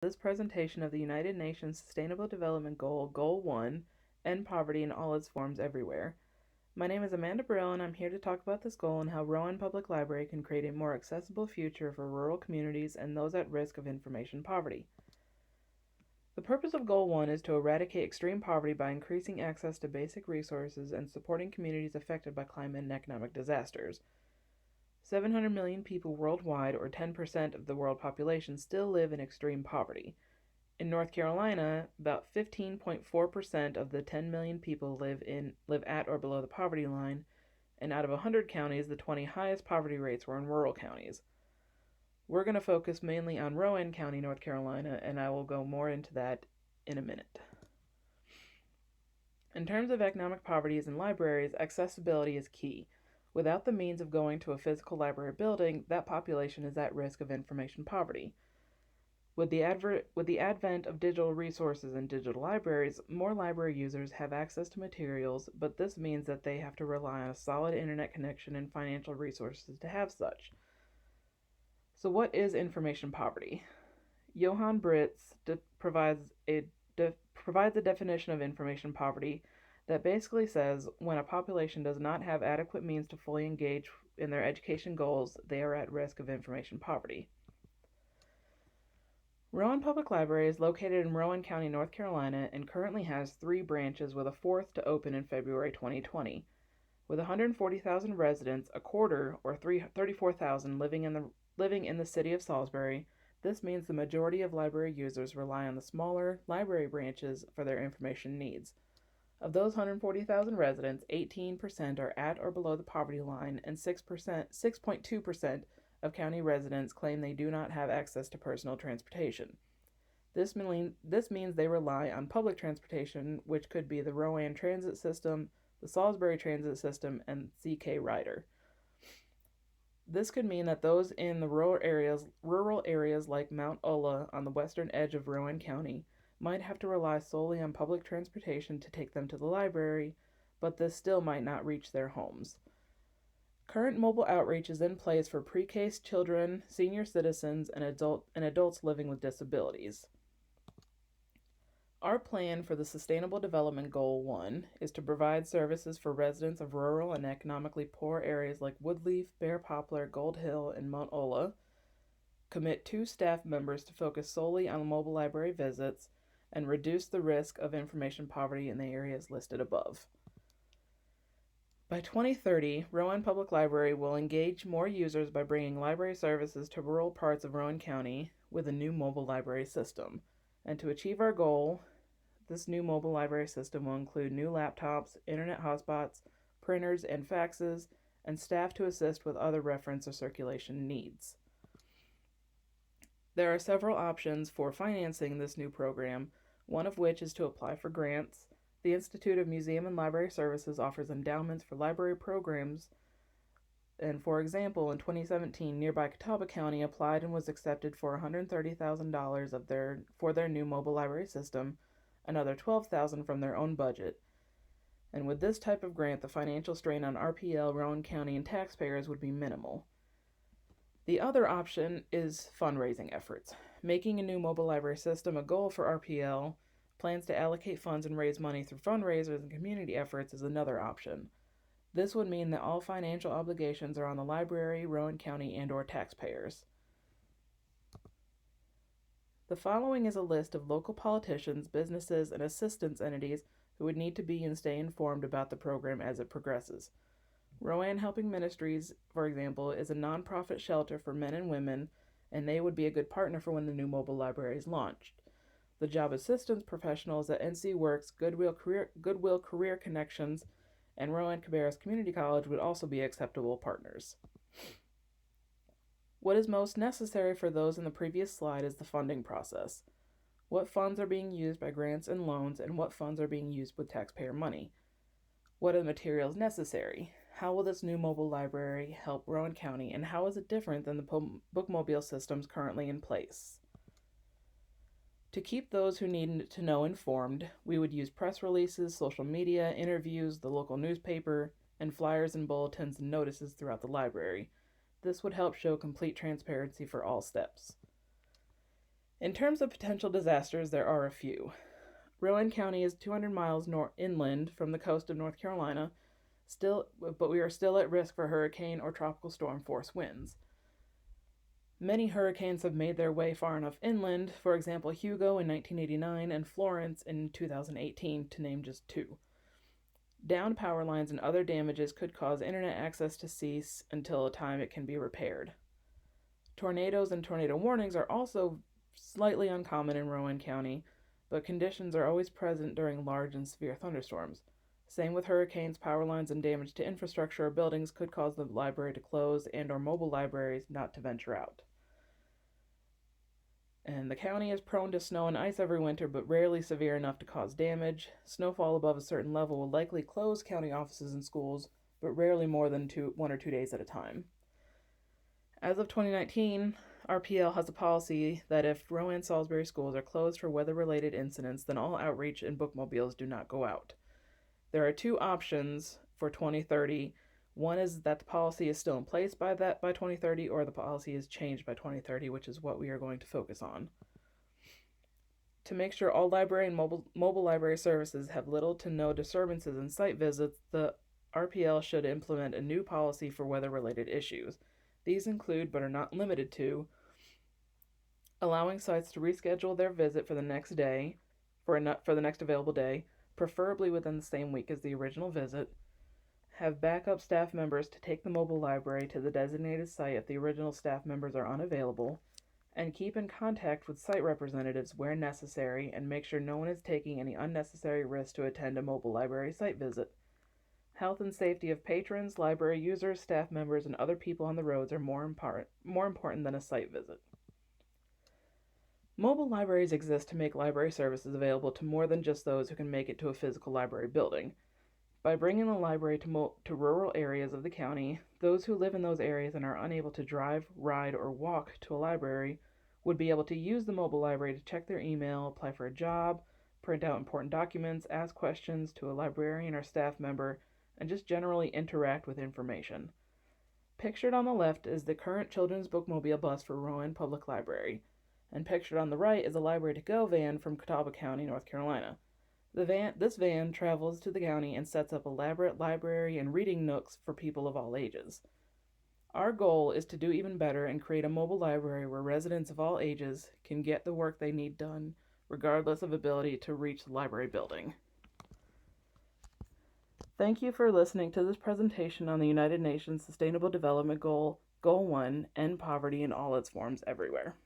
this presentation of the United Nations Sustainable Development Goal, Goal 1, End Poverty in All Its Forms Everywhere. My name is Amanda Brill, and I'm here to talk about this goal and how Rowan Public Library can create a more accessible future for rural communities and those at risk of information poverty. The purpose of Goal 1 is to eradicate extreme poverty by increasing access to basic resources and supporting communities affected by climate and economic disasters. 700 million people worldwide, or 10% of the world population, still live in extreme poverty. In North Carolina, about 15.4% of the 10 million people live at or below the poverty line, and out of 100 counties, the 20 highest poverty rates were in rural counties. We're going to focus mainly on Rowan County, North Carolina, and I will go more into that in a minute. In terms of economic poverty in libraries, accessibility is key. Without the means of going to a physical library building, that population is at risk of information poverty. With the advent of digital resources and digital libraries, more library users have access to materials, but this means that they have to rely on a solid internet connection and financial resources to have such. So what is information poverty? Johann Britz provides a definition of information poverty that basically says when a population does not have adequate means to fully engage in their education goals, they are at risk of information poverty. Rowan Public Library is located in Rowan County, North Carolina, and currently has 3 branches, with a 4th to open in February 2020. With 140,000 residents, a quarter, or 34,000, living in the city of Salisbury, this means the majority of library users rely on the smaller library branches for their information needs. Of those 140,000 residents, 18% are at or below the poverty line, and 6.2% of county residents claim they do not have access to personal transportation. This means they rely on public transportation, which could be the Rowan Transit System, the Salisbury Transit System, and CK Rider. This could mean that those in the rural areas like Mount Ola on the western edge of Rowan County might have to rely solely on public transportation to take them to the library, but this still might not reach their homes. Current mobile outreach is in place for pre-K children, senior citizens, and adults living with disabilities. Our plan for the Sustainable Development Goal 1 is to provide services for residents of rural and economically poor areas like Woodleaf, Bear Poplar, Gold Hill, and Mount Ola, commit 2 staff members to focus solely on mobile library visits, and reduce the risk of information poverty in the areas listed above. By 2030, Rowan Public Library will engage more users by bringing library services to rural parts of Rowan County with a new mobile library system. And to achieve our goal, this new mobile library system will include new laptops, internet hotspots, printers and faxes, and staff to assist with other reference or circulation needs. There are several options for financing this new program, one of which is to apply for grants. The Institute of Museum and Library Services offers endowments for library programs, and for example, in 2017, nearby Catawba County applied and was accepted for $130,000 for their new mobile library system, another $12,000 from their own budget. And with this type of grant, the financial strain on RPL, Rowan County, and taxpayers would be minimal. The other option is fundraising efforts. Making a new mobile library system a goal for RPL, plans to allocate funds and raise money through fundraisers and community efforts is another option. This would mean that all financial obligations are on the library, Rowan County, and/or taxpayers. The following is a list of local politicians, businesses, and assistance entities who would need to be and stay informed about the program as it progresses. Rowan Helping Ministries, for example, is a nonprofit shelter for men and women, and they would be a good partner for when the new mobile library is launched. The job assistance professionals at NC Works, Goodwill Career Connections, and Rowan Cabarrus Community College would also be acceptable partners. What is most necessary for those in the previous slide is the funding process. What funds are being used by grants and loans, and what funds are being used with taxpayer money? What are the materials necessary? How will this new mobile library help Rowan County, and how is it different than the bookmobile systems currently in place? To keep those who need to know informed, we would use press releases, social media, interviews, the local newspaper, and flyers and bulletins and notices throughout the library. This would help show complete transparency for all steps. In terms of potential disasters, there are a few. Rowan County is 200 miles inland from the coast of North Carolina, but we are still at risk for hurricane or tropical storm force winds. Many hurricanes have made their way far enough inland, for example, Hugo in 1989 and Florence in 2018, to name just two. Downed power lines and other damages could cause internet access to cease until a time it can be repaired. Tornadoes and tornado warnings are also slightly uncommon in Rowan County, but conditions are always present during large and severe thunderstorms. Same with hurricanes, power lines, and damage to infrastructure or buildings could cause the library to close and or mobile libraries not to venture out. And the county is prone to snow and ice every winter, but rarely severe enough to cause damage. Snowfall above a certain level will likely close county offices and schools, but rarely more than 1 or 2 days at a time. As of 2019, RPL has a policy that if Rowan Salisbury schools are closed for weather-related incidents, then all outreach and bookmobiles do not go out. There are two options for 2030. One is that the policy is still in place by 2030, or the policy is changed by 2030, which is what we are going to focus on. To make sure all library and mobile library services have little to no disturbances in site visits, the RPL should implement a new policy for weather-related issues. These include, but are not limited to, allowing sites to reschedule their visit for the next day, for the next available day, preferably within the same week as the original visit, have backup staff members to take the mobile library to the designated site if the original staff members are unavailable, and keep in contact with site representatives where necessary and make sure no one is taking any unnecessary risk to attend a mobile library site visit. Health and safety of patrons, library users, staff members, and other people on the roads are more important than a site visit. Mobile libraries exist to make library services available to more than just those who can make it to a physical library building. By bringing the library to rural areas of the county, those who live in those areas and are unable to drive, ride, or walk to a library would be able to use the mobile library to check their email, apply for a job, print out important documents, ask questions to a librarian or staff member, and just generally interact with information. Pictured on the left is the current children's bookmobile bus for Rowan Public Library, and pictured on the right is a Library to Go van from Catawba County, North Carolina. This van travels to the county and sets up elaborate library and reading nooks for people of all ages. Our goal is to do even better and create a mobile library where residents of all ages can get the work they need done, regardless of ability to reach the library building. Thank you for listening to this presentation on the United Nations Sustainable Development Goal, Goal 1, End Poverty in all its forms everywhere.